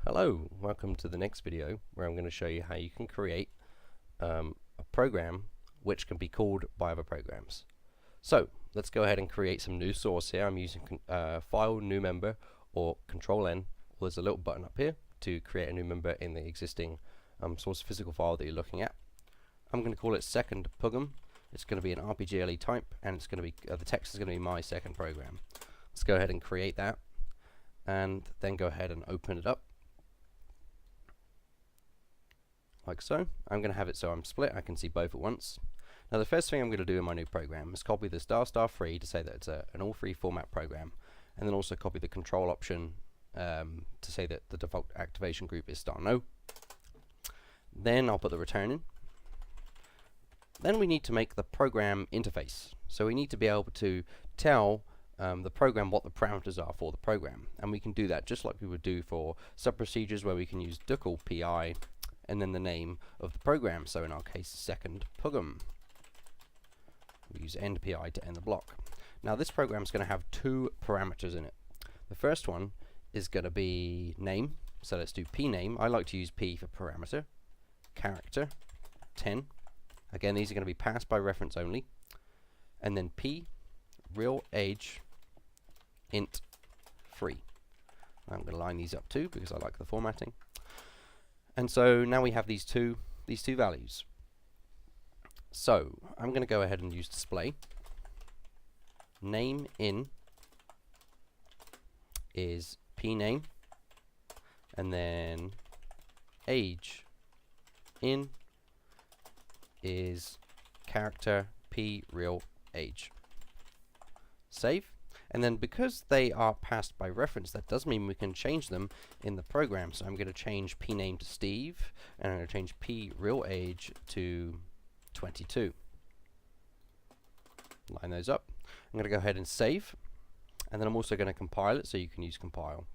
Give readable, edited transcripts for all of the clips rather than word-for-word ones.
Hello, welcome to the next video where I'm going to show you how you can create a program which can be called by other programs. So let's go ahead and create some new source here. I'm using file new member or control N. There's a little button up here to create a new member in the existing source physical file that you're looking at. I'm going to call it second program. It's going to be an RPGLE type, and it's going to be the text is going to be my second program. Let's go ahead and create that, and then go ahead and open it up. Like so. I'm going to have it so I'm split, I can see both at once. Now the first thing I'm going to do in my new program is copy the **3 to say that it's an all free format program, and then also copy the control option to say that the default activation group is *no. Then I'll put the return in. Then we need to make the program interface. So we need to be able to tell the program what the parameters are for the program, and we can do that just like we would do for sub-procedures where we can use *PI and then the name of the program. So in our case, second program. We use end.py to end the block. Now this program is going to have two parameters in it. The first one is going to be name. So let's do pname. I like to use p for parameter. Character 10. Again, these are going to be passed by reference only. And then p real age int 3. I'm going to line these up too because I like the formatting. And so now we have these two values. So I'm going to go ahead and use display. Name in is pname, and then age in is character p real age. Save. And then because they are passed by reference, that does mean we can change them in the program. So I'm going to change pname to Steve, and I'm going to change p real age to 22. Line those up. I'm going to go ahead and save, and then I'm also going to compile it, so you can use compile,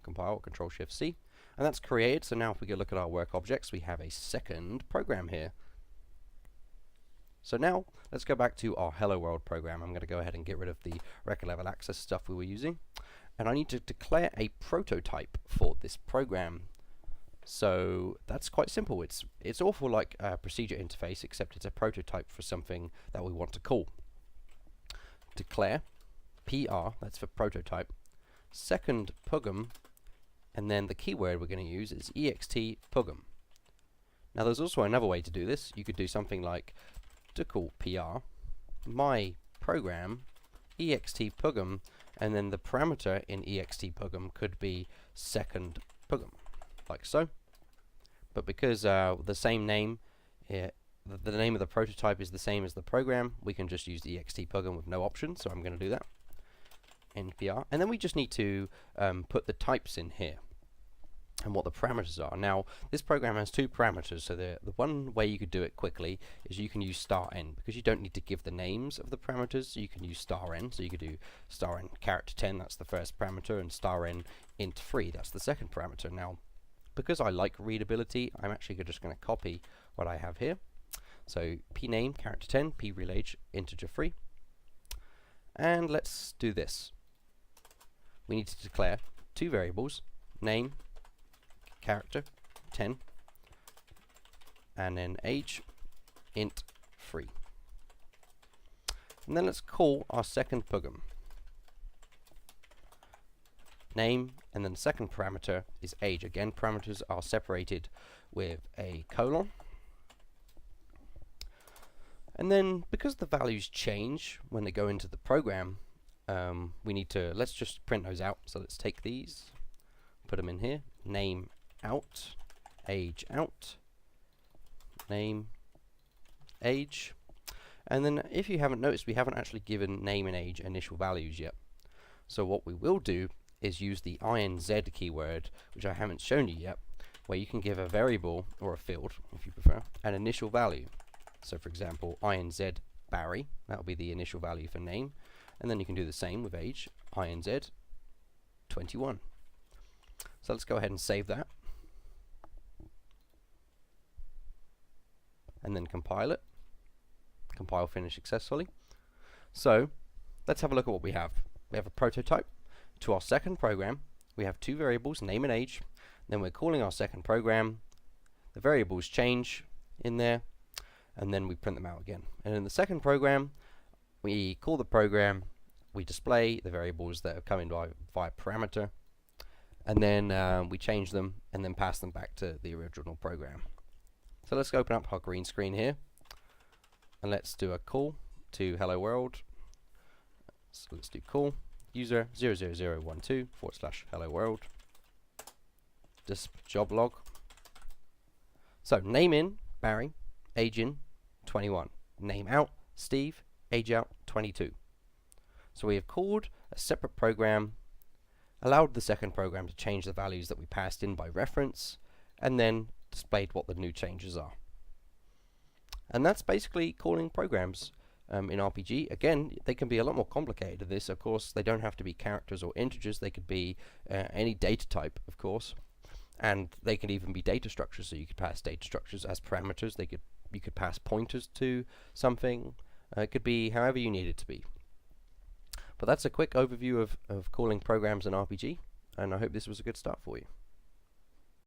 Control Shift C, and that's created. So now if we go look at our work objects, we have a second program here. So now let's go back to our Hello World program. I'm going to go ahead and get rid of the record level access stuff we were using, and I need to declare a prototype for this program. So that's quite simple. It's awful like a procedure interface, except it's a prototype for something that we want to call. Declare PR, that's for prototype, second program, and then the keyword we're going to use is ext program. Now there's also another way to do this. You could do something like to call PR, my program, ext program, and then the parameter in ext program could be second program, like so. But because the same name, the name of the prototype is the same as the program, we can just use the ext program with no option. So I'm going to do that. NPR, and then we just need to put the types in here and what the parameters are. Now this program has two parameters, so the one way you could do it quickly is you can use *n, because you don't need to give the names of the parameters. You can use *n, so you could do *n character 10, that's the first parameter, and *n int 3, that's the second parameter. Now because I like readability, I'm actually just going to copy what I have here. So pname character 10, p real age integer 3, and let's do this. We need to declare two variables, name character 10, and then age int 3. And then let's call our second program. Name, and then the second parameter is age. Again, parameters are separated with a colon. And then because the values change when they go into the program, we need to, let's just print those out. So let's take these, put them in here, name out, age out, name, age, and then if you haven't noticed, we haven't actually given name and age initial values yet. So what we will do is use the inz keyword, which I haven't shown you yet, where you can give a variable or a field, if you prefer, an initial value. So for example, inz Barry, that will be the initial value for name, and then you can do the same with age, inz 21. So let's go ahead and save that, and then compile it. Compile finish successfully. So let's have a look at what we have. We have a prototype. To our second program, we have two variables, name and age. Then we're calling our second program. The variables change in there, and then we print them out again. And in the second program, we call the program, we display the variables that are coming via parameter, and then we change them and then pass them back to the original program. So let's open up our green screen here, and let's do a call to hello world. So let's do call user 00012 / hello world. Just job log. So name in Barry, age in 21, name out Steve, age out 22. So we have called a separate program, allowed the second program to change the values that we passed in by reference, and then displayed what the new changes are. And that's basically calling programs in RPG. Again, they can be a lot more complicated than this. Of course, they don't have to be characters or integers. They could be any data type, of course. And they can even be data structures, so you could pass data structures as parameters. You could pass pointers to something. It could be however you need it to be. But that's a quick overview of calling programs in RPG, and I hope this was a good start for you.